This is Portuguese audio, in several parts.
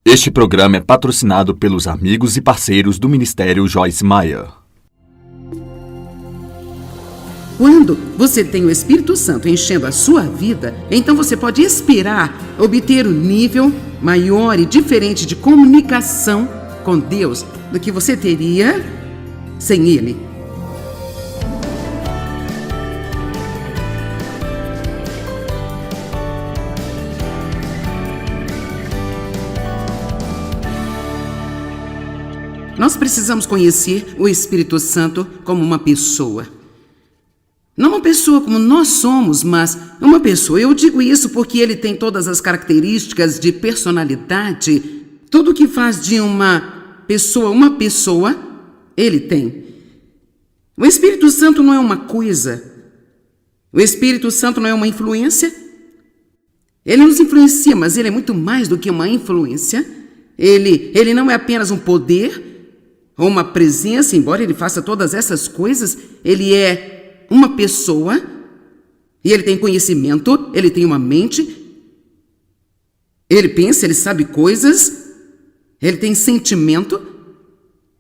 Este programa é patrocinado pelos amigos e parceiros do Ministério Joyce Meyer. Quando você tem o Espírito Santo enchendo a sua vida, então você pode esperar obter um nível maior e diferente de comunicação com Deus do que você teria sem Ele. Nós precisamos conhecer o Espírito Santo como uma pessoa. Não uma pessoa como nós somos, mas uma pessoa. Eu digo isso porque ele tem todas as características de personalidade. Tudo que faz de uma pessoa, ele tem. O Espírito Santo não é uma coisa. O Espírito Santo não é uma influência. Ele nos influencia, mas ele é muito mais do que uma influência. Ele não é apenas um poder ou uma presença, embora ele faça todas essas coisas, ele é uma pessoa, e ele tem conhecimento, ele tem uma mente, ele pensa, ele sabe coisas, ele tem sentimento,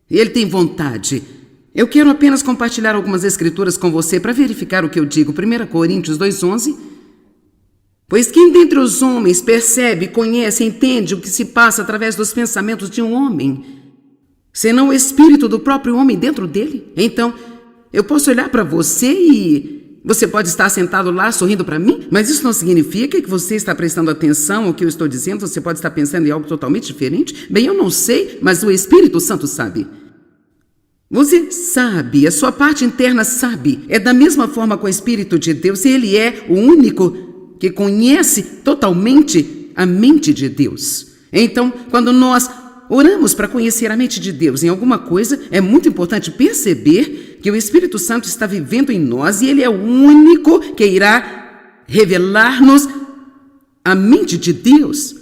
e ele tem vontade. Eu quero apenas compartilhar algumas escrituras com você para verificar o que eu digo. 1 Coríntios 2,11. Pois quem dentre os homens percebe, conhece, entende o que se passa através dos pensamentos de um homem, senão o espírito do próprio homem dentro dele? Então, eu posso olhar para você e você pode estar sentado lá sorrindo para mim, mas isso não significa que você está prestando atenção ao que eu estou dizendo. Você pode estar pensando em algo totalmente diferente. Bem, eu não sei, mas o Espírito Santo sabe. Você sabe, a sua parte interna sabe. É da mesma forma com o Espírito de Deus. Ele é o único que conhece totalmente a mente de Deus. Então, quando nós oramos para conhecer a mente de Deus em alguma coisa, é muito importante perceber que o Espírito Santo está vivendo em nós e ele é o único que irá revelar-nos a mente de Deus.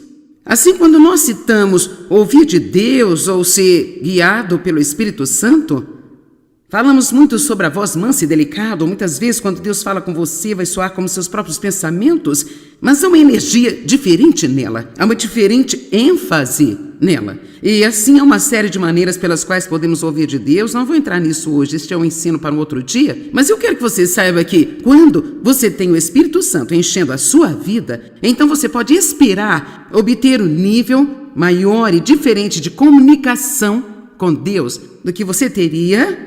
Assim, quando nós citamos ouvir de Deus ou ser guiado pelo Espírito Santo, falamos muito sobre a voz mansa e delicada. Muitas vezes, quando Deus fala com você, vai soar como seus próprios pensamentos, mas há uma energia diferente nela, há uma diferente ênfase nela. E assim há uma série de maneiras pelas quais podemos ouvir de Deus. Não vou entrar nisso hoje, este é um ensino para um outro dia, mas eu quero que você saiba que quando você tem o Espírito Santo enchendo a sua vida, então você pode esperar obter um nível maior e diferente de comunicação com Deus do que você teria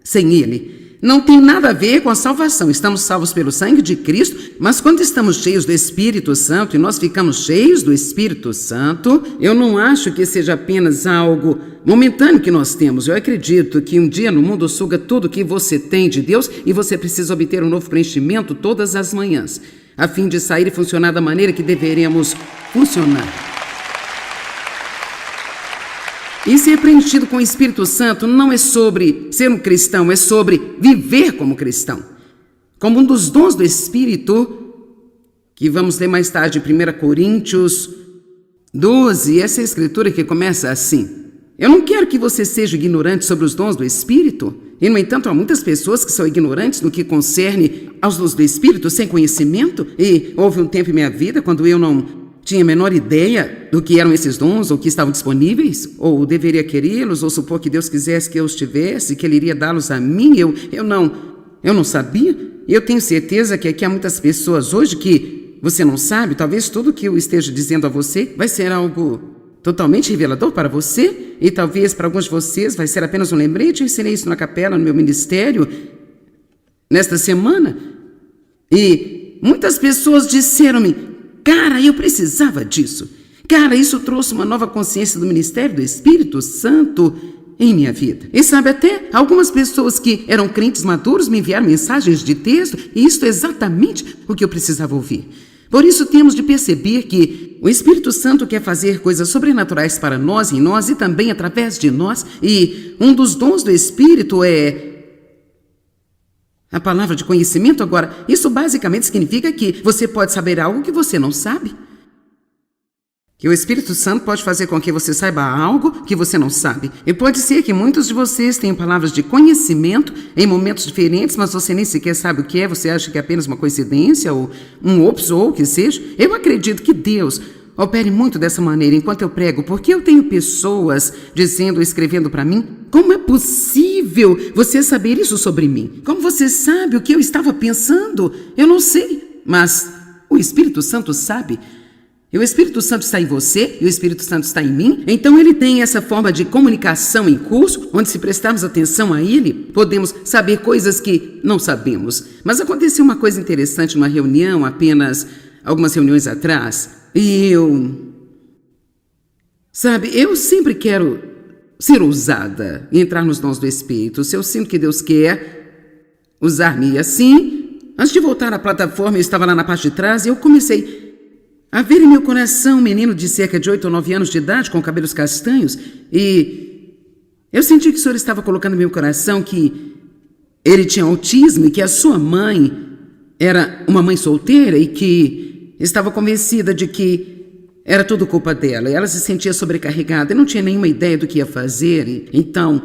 sem Ele. Não tem nada a ver com a salvação. Estamos salvos pelo sangue de Cristo, mas quando estamos cheios do Espírito Santo e nós ficamos cheios do Espírito Santo, eu não acho que seja apenas algo momentâneo que nós temos. Eu acredito que um dia no mundo suga tudo que você tem de Deus e você precisa obter um novo preenchimento todas as manhãs, a fim de sair e funcionar da maneira que deveremos funcionar. E ser preenchido com o Espírito Santo não é sobre ser um cristão, é sobre viver como cristão. Como um dos dons do Espírito, que vamos ler mais tarde, 1 Coríntios 12, essa é a escritura que começa assim. Eu não quero que você seja ignorante sobre os dons do Espírito. E, no entanto, há muitas pessoas que são ignorantes no que concerne aos dons do Espírito, sem conhecimento. E houve um tempo em minha vida quando eu não tinha a menor ideia do que eram esses dons, ou que estavam disponíveis, ou deveria querê-los, ou supor que Deus quisesse que eu os tivesse, que Ele iria dá-los a mim. Eu não sabia. E eu tenho certeza que aqui há muitas pessoas hoje que você não sabe. Talvez tudo que eu esteja dizendo a você vai ser algo totalmente revelador para você, e talvez para alguns de vocês vai ser apenas um lembrete. Eu ensinei isso na capela, no meu ministério, nesta semana, e muitas pessoas disseram-me: cara, eu precisava disso. Cara, isso trouxe uma nova consciência do ministério do Espírito Santo em minha vida. E sabe, até algumas pessoas que eram crentes maduros me enviaram mensagens de texto, e isso é exatamente o que eu precisava ouvir. Por isso temos de perceber que o Espírito Santo quer fazer coisas sobrenaturais para nós, em nós e também através de nós. E um dos dons do Espírito é a palavra de conhecimento. Agora, isso basicamente significa que você pode saber algo que você não sabe. Que o Espírito Santo pode fazer com que você saiba algo que você não sabe. E pode ser que muitos de vocês tenham palavras de conhecimento em momentos diferentes, mas você nem sequer sabe o que é. Você acha que é apenas uma coincidência ou um ops ou o que seja. Eu acredito que Deus opere muito dessa maneira enquanto eu prego, porque eu tenho pessoas dizendo, escrevendo para mim, como é possível você saber isso sobre mim? Como você sabe o que eu estava pensando? Eu não sei, mas o Espírito Santo sabe. E o Espírito Santo está em você, e o Espírito Santo está em mim. Então ele tem essa forma de comunicação em curso, onde se prestarmos atenção a ele, podemos saber coisas que não sabemos. Mas aconteceu uma coisa interessante numa reunião, apenas algumas reuniões atrás, e eu sempre quero ser ousada e entrar nos dons do Espírito. Se eu sinto que Deus quer usar-me assim, antes de voltar à plataforma, eu estava lá na parte de trás e eu comecei a ver em meu coração um menino de cerca de 8 ou 9 anos de idade, com cabelos castanhos, e eu senti que o Senhor estava colocando no meu coração que ele tinha autismo e que a sua mãe era uma mãe solteira e que estava convencida de que era tudo culpa dela. E ela se sentia sobrecarregada e não tinha nenhuma ideia do que ia fazer. Então,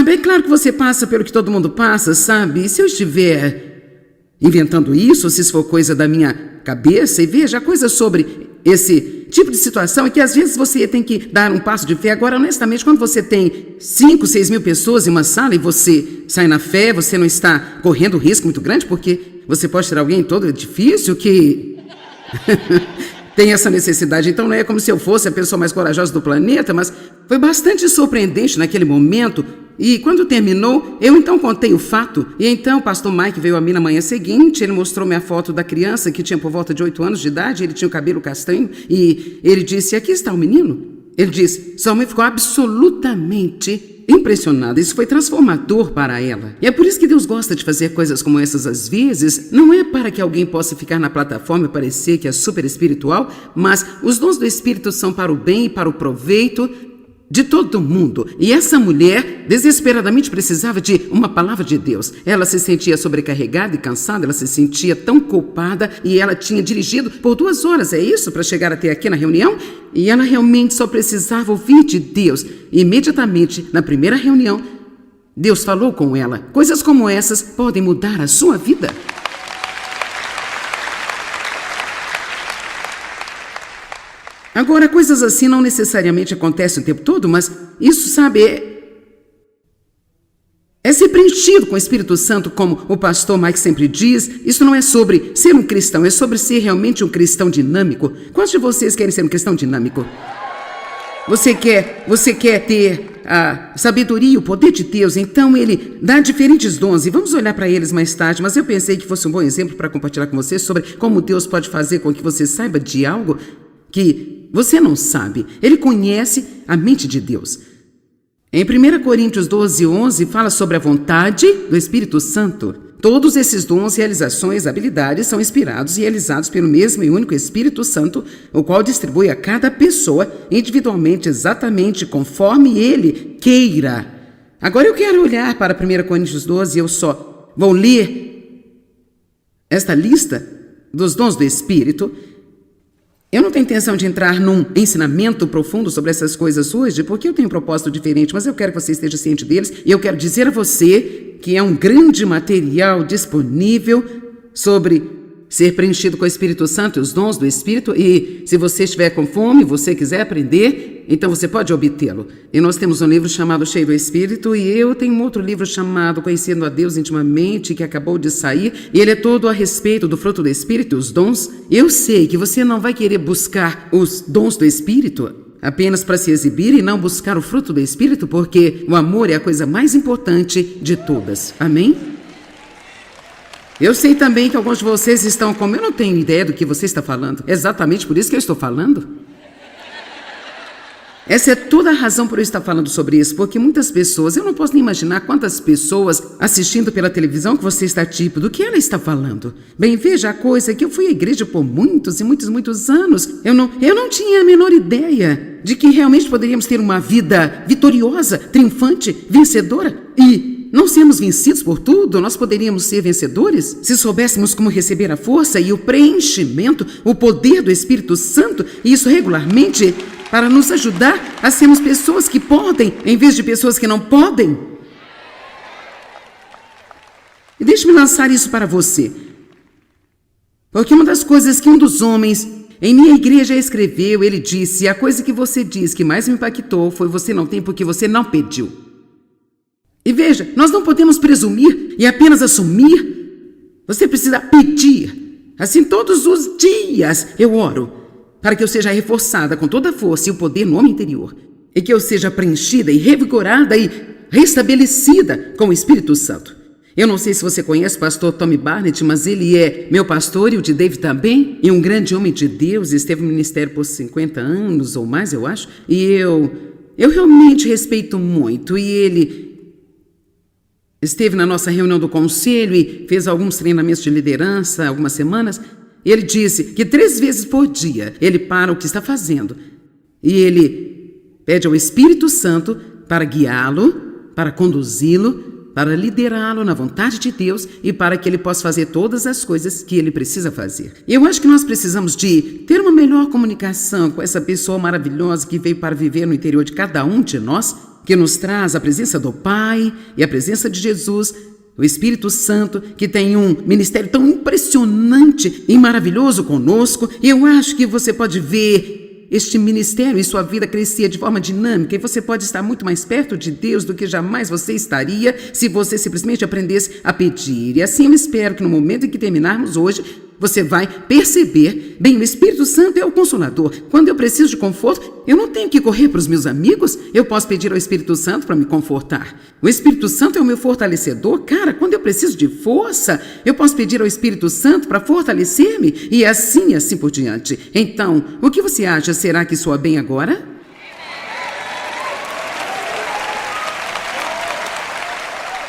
é claro que você passa pelo que todo mundo passa, sabe? E se eu estiver inventando isso, se isso for coisa da minha cabeça, e veja, coisa sobre esse tipo de situação é que às vezes você tem que dar um passo de fé. Agora, honestamente, quando você tem 5, 6 mil pessoas em uma sala e você sai na fé, você não está correndo risco muito grande, porque você pode ter alguém em todo o edifício que tem essa necessidade. Então não é como se eu fosse a pessoa mais corajosa do planeta, mas foi bastante surpreendente naquele momento. E quando terminou, eu então contei o fato. E então o pastor Mike veio a mim na manhã seguinte, ele mostrou-me a foto da criança que tinha por volta de 8 anos de idade, ele tinha o cabelo castanho, e ele disse, aqui está o menino. Ele disse, sua mãe ficou absolutamente impressionada. Isso foi transformador para ela. E é por isso que Deus gosta de fazer coisas como essas às vezes. Não é para que alguém possa ficar na plataforma e parecer que é super espiritual, mas os dons do Espírito são para o bem e para o proveito de todo mundo. E essa mulher desesperadamente precisava de uma palavra de Deus. Ela se sentia sobrecarregada e cansada, ela se sentia tão culpada, e ela tinha dirigido por 2 horas, é isso, para chegar até aqui na reunião, e ela realmente só precisava ouvir de Deus. E imediatamente, na primeira reunião, Deus falou com ela. Coisas como essas podem mudar a sua vida. Agora, coisas assim não necessariamente acontecem o tempo todo, mas isso, é ser preenchido com o Espírito Santo, como o pastor Mike sempre diz. Isso não é sobre ser um cristão, é sobre ser realmente um cristão dinâmico. Quantos de vocês querem ser um cristão dinâmico? Você quer ter a sabedoria e o poder de Deus, então ele dá diferentes dons, e vamos olhar para eles mais tarde, mas eu pensei que fosse um bom exemplo para compartilhar com vocês sobre como Deus pode fazer com que você saiba de algo que você não sabe. Ele conhece a mente de Deus. Em 1 Coríntios 12:11 fala sobre a vontade do Espírito Santo. Todos esses dons, realizações, habilidades são inspirados e realizados pelo mesmo e único Espírito Santo, o qual distribui a cada pessoa individualmente, exatamente conforme ele queira. Agora eu quero olhar para 1 Coríntios 12 e eu só vou ler esta lista dos dons do Espírito. Eu não tenho intenção de entrar num ensinamento profundo sobre essas coisas hoje, porque eu tenho um propósito diferente, mas eu quero que você esteja ciente deles, e eu quero dizer a você que é um grande material disponível sobre ser preenchido com o Espírito Santo e os dons do Espírito, e se você estiver com fome, você quiser aprender, então você pode obtê-lo. E nós temos um livro chamado Cheio do Espírito, e eu tenho um outro livro chamado Conhecendo a Deus Intimamente, que acabou de sair, e ele é todo a respeito do fruto do Espírito, os dons. Eu sei que você não vai querer buscar os dons do Espírito apenas para se exibir e não buscar o fruto do Espírito, porque o amor é a coisa mais importante de todas. Amém? Eu sei também que alguns de vocês estão como, eu não tenho ideia do que você está falando. Exatamente por isso que eu estou falando. Essa é toda a razão por eu estar falando sobre isso, porque muitas pessoas, eu não posso nem imaginar quantas pessoas assistindo pela televisão que você está tipo, do que ela está falando. Bem, veja a coisa, que eu fui à igreja por muitos e muitos anos. Eu não tinha a menor ideia de que realmente poderíamos ter uma vida vitoriosa, triunfante, vencedora e não sermos vencidos por tudo. Nós poderíamos ser vencedores se soubéssemos como receber a força e o preenchimento, o poder do Espírito Santo, e isso regularmente, para nos ajudar a sermos pessoas que podem, em vez de pessoas que não podem. E deixe-me lançar isso para você. Porque uma das coisas que um dos homens Em minha igreja escreveu, ele disse, a coisa que você diz que mais me impactou foi você não tem porque você não pediu. E veja, nós não podemos presumir e apenas assumir. Você precisa pedir. Assim, todos os dias eu oro para que eu seja reforçada com toda a força e o poder no homem interior. E que eu seja preenchida e revigorada e restabelecida com o Espírito Santo. Eu não sei se você conhece o pastor Tommy Barnett, mas ele é meu pastor e o de David também. E um grande homem de Deus, esteve no ministério por 50 anos ou mais, eu acho. E eu realmente respeito muito. E ele esteve na nossa reunião do conselho e fez alguns treinamentos de liderança, algumas semanas. E ele disse que 3 vezes por dia ele para o que está fazendo. E ele pede ao Espírito Santo para guiá-lo, para conduzi-lo, para liderá-lo na vontade de Deus e para que ele possa fazer todas as coisas que ele precisa fazer. Eu acho que nós precisamos de ter uma melhor comunicação com essa pessoa maravilhosa que veio para viver no interior de cada um de nós, que nos traz a presença do Pai e a presença de Jesus, o Espírito Santo, que tem um ministério tão impressionante e maravilhoso conosco. E eu acho que você pode ver este ministério e sua vida crescia de forma dinâmica e você pode estar muito mais perto de Deus do que jamais você estaria se você simplesmente aprendesse a pedir. E assim eu espero que no momento em que terminarmos hoje, você vai perceber, bem, o Espírito Santo é o Consolador. Quando eu preciso de conforto, eu não tenho que correr para os meus amigos, eu posso pedir ao Espírito Santo para me confortar. O Espírito Santo é o meu fortalecedor. Cara, quando eu preciso de força, eu posso pedir ao Espírito Santo para fortalecer-me e assim por diante. Então, o que você acha? Será que soa bem agora?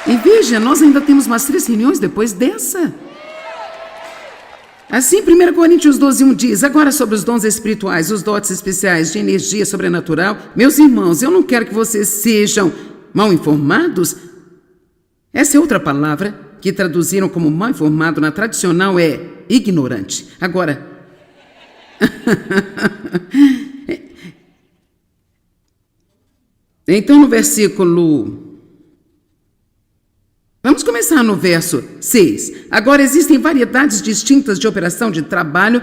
E veja, nós ainda temos mais 3 reuniões depois dessa. Assim, 1 Coríntios 12:1 diz, agora sobre os dons espirituais, os dotes especiais de energia sobrenatural, meus irmãos, eu não quero que vocês sejam mal informados. Essa é outra palavra que traduziram como mal informado na tradicional é ignorante. Agora, então no versículo... Vamos começar no verso 6. Agora existem variedades distintas de operação de trabalho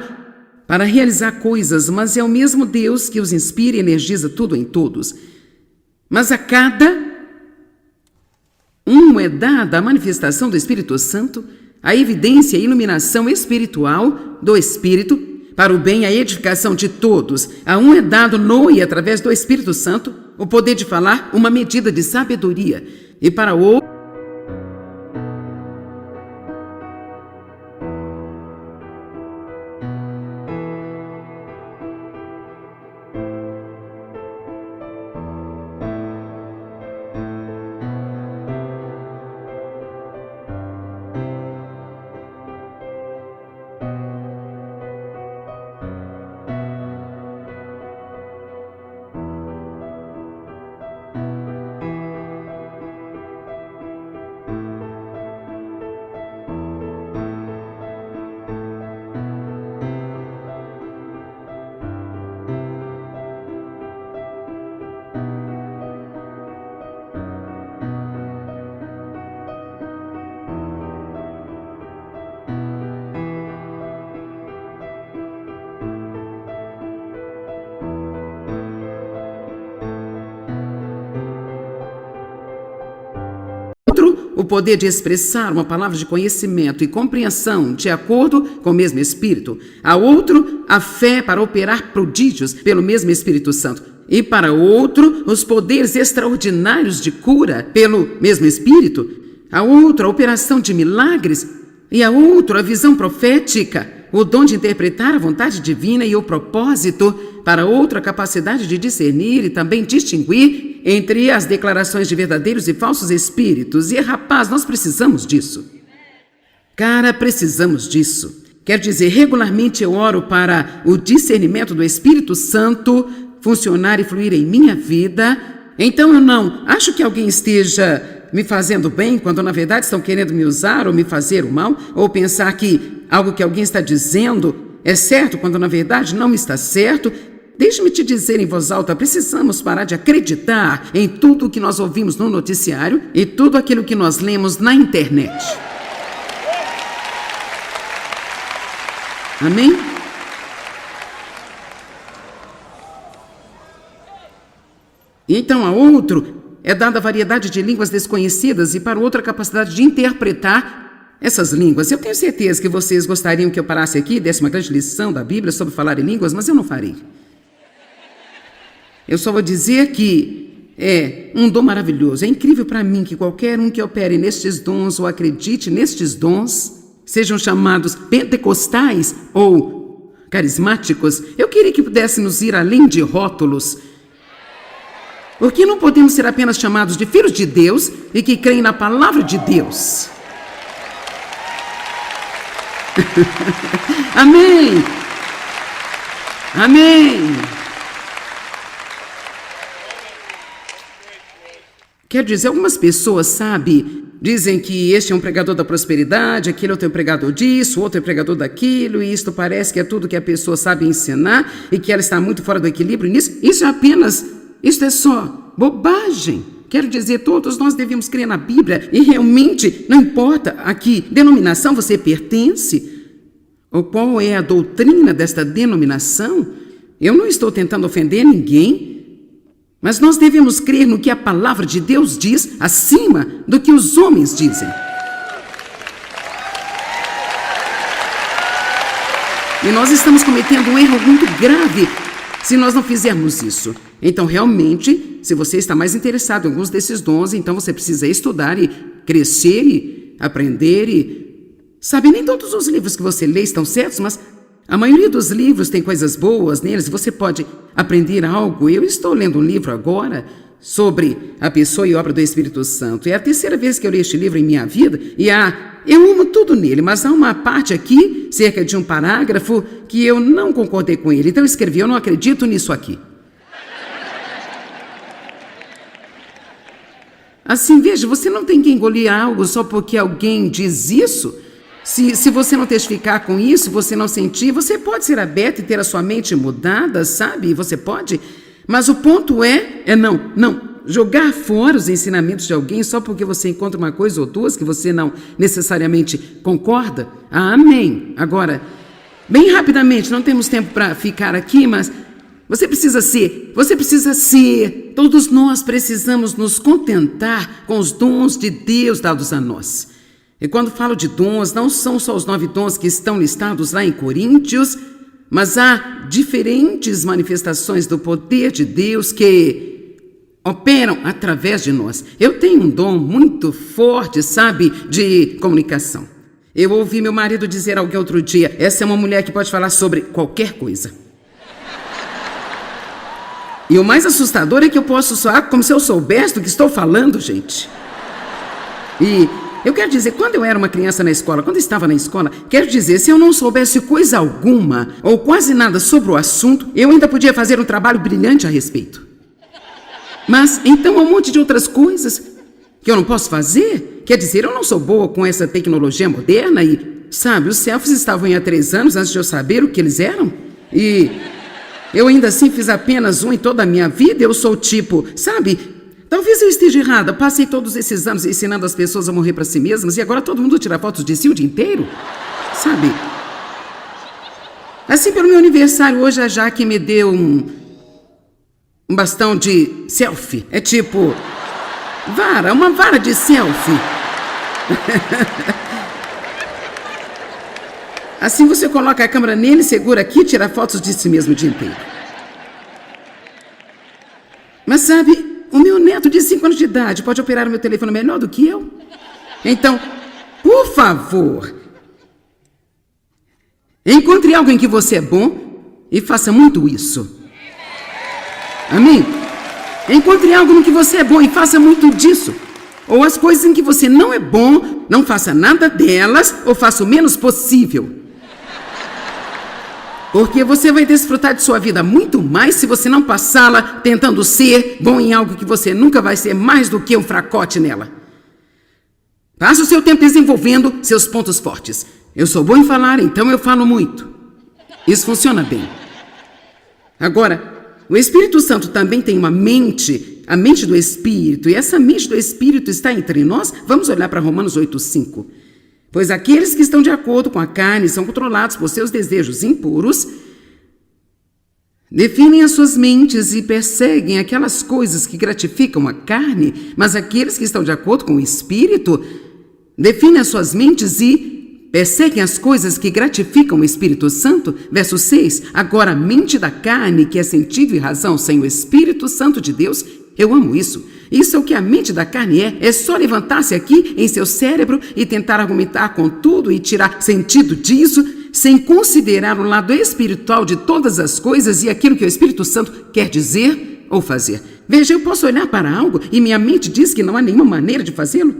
para realizar coisas, mas é o mesmo Deus que os inspira e energiza tudo em todos. Mas a cada um é dada a manifestação do Espírito Santo, a evidência e a iluminação espiritual do Espírito, para o bem e a edificação de todos. A um é dado no e através do Espírito Santo o poder de falar uma medida de sabedoria, e para o outro o poder de expressar uma palavra de conhecimento e compreensão de acordo com o mesmo Espírito. A outro, a fé para operar prodígios pelo mesmo Espírito Santo. E para outro, os poderes extraordinários de cura pelo mesmo Espírito. A outro, a operação de milagres. E a outro, a visão profética, o dom de interpretar a vontade divina e o propósito. Para outro, a capacidade de discernir e também distinguir entre as declarações de verdadeiros e falsos espíritos. E, rapaz, nós precisamos disso. Cara, precisamos disso. Quer dizer, regularmente eu oro para o discernimento do Espírito Santo funcionar e fluir em minha vida. Então eu não acho que alguém esteja me fazendo bem quando na verdade estão querendo me usar ou me fazer o mal, ou pensar que algo que alguém está dizendo é certo quando na verdade não está certo. Deixe-me te dizer em voz alta, precisamos parar de acreditar em tudo o que nós ouvimos no noticiário e tudo aquilo que nós lemos na internet. Amém? E então a outro é dada a variedade de línguas desconhecidas e para o outro a capacidade de interpretar essas línguas. Eu tenho certeza que vocês gostariam que eu parasse aqui e desse uma grande lição da Bíblia sobre falar em línguas, mas eu não farei. Eu só vou dizer que é um dom maravilhoso. É incrível para mim que qualquer um que opere nestes dons ou acredite nestes dons, sejam chamados pentecostais ou carismáticos, eu queria que pudéssemos ir além de rótulos. Porque não podemos ser apenas chamados de filhos de Deus e que creem na palavra de Deus. Amém! Amém! Quer dizer, algumas pessoas, dizem que este é um pregador da prosperidade, aquele outro é um pregador disso, outro é um pregador daquilo, e isto parece que é tudo que a pessoa sabe ensinar e que ela está muito fora do equilíbrio nisso. Isso é só bobagem. Quero dizer, todos nós devemos crer na Bíblia e realmente não importa a que denominação você pertence ou qual é a doutrina desta denominação. Eu não estou tentando ofender ninguém, mas nós devemos crer no que a palavra de Deus diz acima do que os homens dizem. E nós estamos cometendo um erro muito grave se nós não fizermos isso. Então, realmente, se você está mais interessado em alguns desses dons, então você precisa estudar e crescer e aprender e... nem todos os livros que você lê estão certos, mas a maioria dos livros tem coisas boas neles, você pode aprender algo. Eu estou lendo um livro agora sobre a pessoa e obra do Espírito Santo. É a terceira vez que eu leio este livro em minha vida e eu amo tudo nele, mas há uma parte aqui, cerca de um parágrafo, que eu não concordei com ele. Então eu escrevi, eu não acredito nisso aqui. Assim, veja, você não tem que engolir algo só porque alguém diz isso. Se você não testificar com isso, você não sentir, você pode ser aberto e ter a sua mente mudada, Você pode. Mas o ponto é não jogar fora os ensinamentos de alguém só porque você encontra uma coisa ou duas que você não necessariamente concorda. Amém. Agora, bem rapidamente, não temos tempo para ficar aqui, mas você precisa ser, todos nós precisamos nos contentar com os dons de Deus dados a nós. E quando falo de dons, não são só os 9 dons que estão listados lá em Coríntios, mas há diferentes manifestações do poder de Deus que operam através de nós. Eu tenho um dom muito forte, de comunicação. Eu ouvi meu marido dizer alguém outro dia, essa é uma mulher que pode falar sobre qualquer coisa. E o mais assustador é que eu posso soar como se eu soubesse do que estou falando, gente. E eu quero dizer, quando eu era uma criança na escola, quando eu estava na escola, quero dizer, se eu não soubesse coisa alguma ou quase nada sobre o assunto, eu ainda podia fazer um trabalho brilhante a respeito. Mas, então, há um monte de outras coisas que eu não posso fazer. Quer dizer, eu não sou boa com essa tecnologia moderna e, os selfies estavam aí há 3 anos antes de eu saber o que eles eram. E eu ainda assim fiz apenas um em toda a minha vida, eu sou tipo, talvez eu esteja errada, passei todos esses anos ensinando as pessoas a morrer para si mesmas e agora todo mundo tira fotos de si o dia inteiro, Assim, pelo meu aniversário, hoje a Jaque me deu um bastão de selfie. É tipo, uma vara de selfie. Assim você coloca a câmera nele, segura aqui e tira fotos de si mesmo o dia inteiro. Mas o meu neto de 5 anos de idade pode operar o meu telefone melhor do que eu? Então, por favor, encontre algo em que você é bom e faça muito isso. Amém? Encontre algo no que você é bom e faça muito disso. Ou as coisas em que você não é bom, não faça nada delas ou faça o menos possível. Porque você vai desfrutar de sua vida muito mais se você não passá-la tentando ser bom em algo que você nunca vai ser mais do que um fracote nela. Passe o seu tempo desenvolvendo seus pontos fortes. Eu sou bom em falar, então eu falo muito. Isso funciona bem. Agora, o Espírito Santo também tem uma mente, a mente do Espírito, e essa mente do Espírito está entre nós. Vamos olhar para Romanos 8:5. Pois aqueles que estão de acordo com a carne são controlados por seus desejos impuros. Definem as suas mentes e perseguem aquelas coisas que gratificam a carne, mas aqueles que estão de acordo com o Espírito definem as suas mentes e perseguem as coisas que gratificam o Espírito Santo. Verso 6, agora a mente da carne, que é sentido e razão, sem o Espírito Santo de Deus, eu amo isso. Isso é o que a mente da carne é só levantar-se aqui em seu cérebro e tentar argumentar com tudo e tirar sentido disso, sem considerar o lado espiritual de todas as coisas e aquilo que o Espírito Santo quer dizer ou fazer. Veja, eu posso olhar para algo e minha mente diz que não há nenhuma maneira de fazê-lo.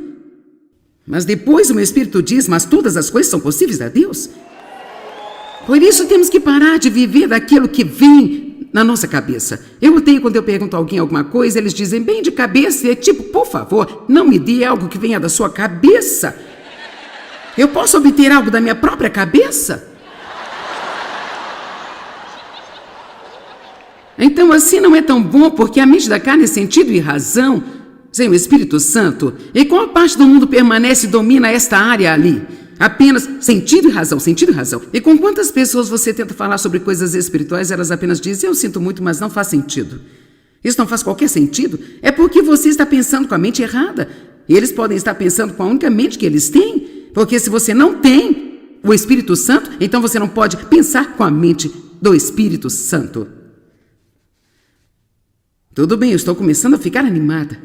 Mas depois o meu Espírito diz, mas todas as coisas são possíveis a Deus. Por isso temos que parar de viver daquilo que vem na nossa cabeça. Eu odeio quando eu pergunto a alguém alguma coisa, eles dizem bem de cabeça, é tipo, por favor, não me dê algo que venha da sua cabeça. Eu posso obter algo da minha própria cabeça? Então assim não é tão bom, porque a mente da carne é sentido e razão, sem o Espírito Santo. E qual parte do mundo permanece e domina esta área ali? Apenas sentido e razão, sentido e razão. E com quantas pessoas você tenta falar sobre coisas espirituais, elas apenas dizem, eu sinto muito, mas não faz sentido. Isso não faz qualquer sentido. É porque você está pensando com a mente errada. E eles podem estar pensando com a única mente que eles têm. Porque se você não tem o Espírito Santo, então você não pode pensar com a mente do Espírito Santo. Tudo bem, eu estou começando a ficar animada.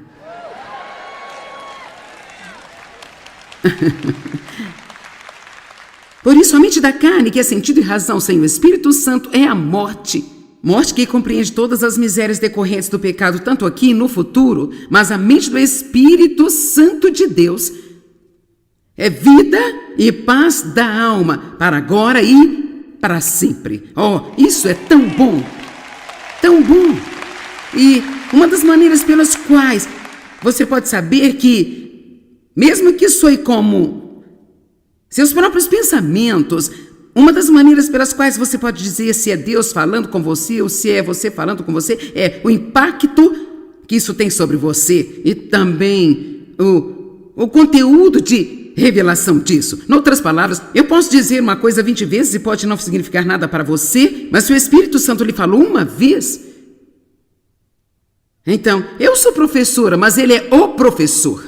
Por isso, a mente da carne, que é sentido e razão sem o Espírito Santo, é a morte. Morte que compreende todas as misérias decorrentes do pecado, tanto aqui e no futuro. Mas a mente do Espírito Santo de Deus é vida e paz da alma, para agora e para sempre. Oh, isso é tão bom! Tão bom! E uma das maneiras pelas quais você pode saber que, mesmo que soe como seus próprios pensamentos, uma das maneiras pelas quais você pode dizer se é Deus falando com você ou se é você falando com você, é o impacto que isso tem sobre você e também o conteúdo de revelação disso. Em outras palavras, eu posso dizer uma coisa 20 vezes e pode não significar nada para você, mas se o Espírito Santo lhe falou uma vez, então, eu sou professora, mas ele é o professor.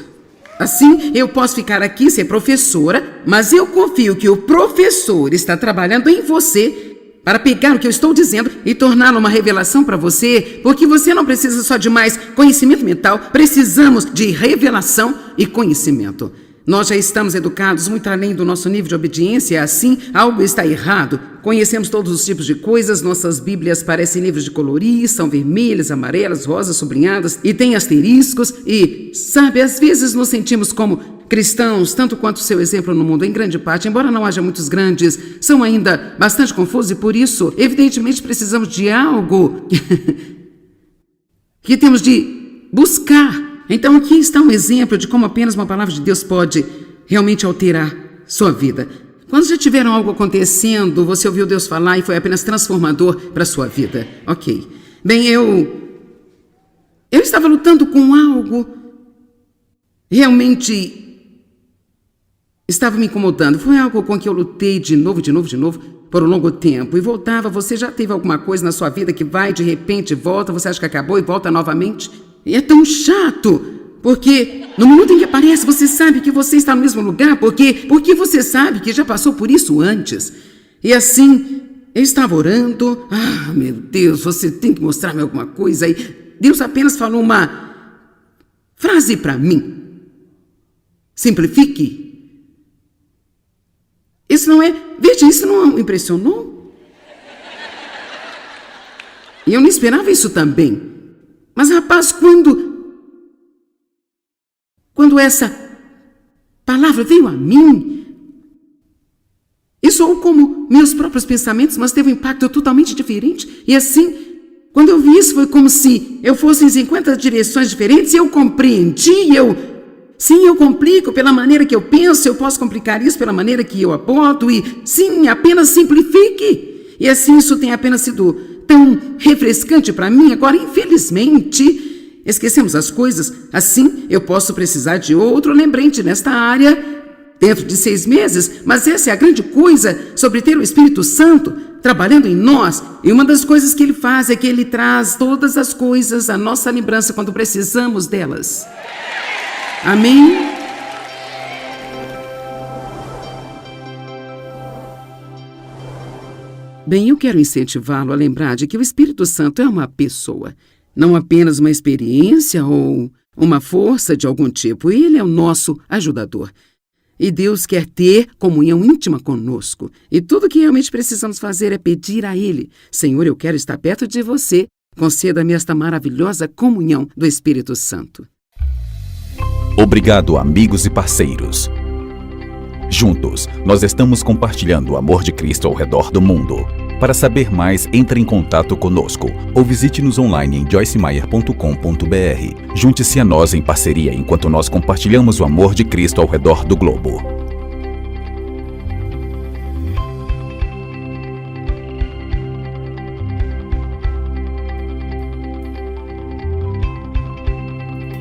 Assim, eu posso ficar aqui e ser professora, mas eu confio que o professor está trabalhando em você para pegar o que eu estou dizendo e torná-lo uma revelação para você, porque você não precisa só de mais conhecimento mental, precisamos de revelação e conhecimento. Nós já estamos educados muito além do nosso nível de obediência, assim, algo está errado. Conhecemos todos os tipos de coisas, nossas bíblias parecem livros de colorir, são vermelhas, amarelas, rosas, sublinhadas e têm asteriscos e, sabe, às vezes nos sentimos como cristãos, tanto quanto o seu exemplo no mundo, em grande parte, embora não haja muitos grandes, são ainda bastante confusos e por isso, evidentemente, precisamos de algo que temos de buscar. Então aqui está um exemplo de como apenas uma palavra de Deus pode realmente alterar sua vida. Quando já tiveram algo acontecendo, você ouviu Deus falar e foi apenas transformador para a sua vida. Ok. Bem, eu estava lutando com algo, realmente estava me incomodando. Foi algo com que eu lutei de novo, por um longo tempo. E voltava, você já teve alguma coisa na sua vida que vai, de repente, volta, você acha que acabou e volta novamente? E é tão chato, porque no minuto em que aparece, você sabe que você está no mesmo lugar, porque você sabe que já passou por isso antes. E assim, eu estava orando, meu Deus, você tem que mostrar-me alguma coisa. E Deus apenas falou uma frase para mim. Simplifique. Isso não é, veja, isso não me impressionou? E eu não esperava isso também. Mas, rapaz, quando essa palavra veio a mim, isso soou como meus próprios pensamentos, mas teve um impacto totalmente diferente. E assim, quando eu vi isso, foi como se eu fosse em 50 direções diferentes e eu compreendi, sim, eu complico pela maneira que eu penso, eu posso complicar isso pela maneira que eu aponto e, sim, apenas simplifique. E assim, isso tem apenas sido tão refrescante para mim. Agora, infelizmente, esquecemos as coisas. Assim, eu posso precisar de outro lembrete nesta área dentro de 6 meses, mas essa é a grande coisa sobre ter o Espírito Santo. trabalhando em nós. E uma das coisas que ele faz é que ele traz todas as coisas à nossa lembrança quando precisamos delas. Amém? Bem, eu quero incentivá-lo a lembrar de que o Espírito Santo é uma pessoa, não apenas uma experiência ou uma força de algum tipo. Ele é o nosso ajudador. E Deus quer ter comunhão íntima conosco. E tudo que realmente precisamos fazer é pedir a Ele: Senhor, eu quero estar perto de você. Conceda-me esta maravilhosa comunhão do Espírito Santo. Obrigado, amigos e parceiros. Juntos, nós estamos compartilhando o amor de Cristo ao redor do mundo. Para saber mais, entre em contato conosco ou visite-nos online em joycemeyer.com.br. Junte-se a nós em parceria enquanto nós compartilhamos o amor de Cristo ao redor do globo.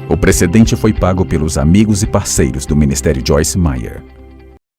O precedente foi pago pelos amigos e parceiros do Ministério Joyce Meyer.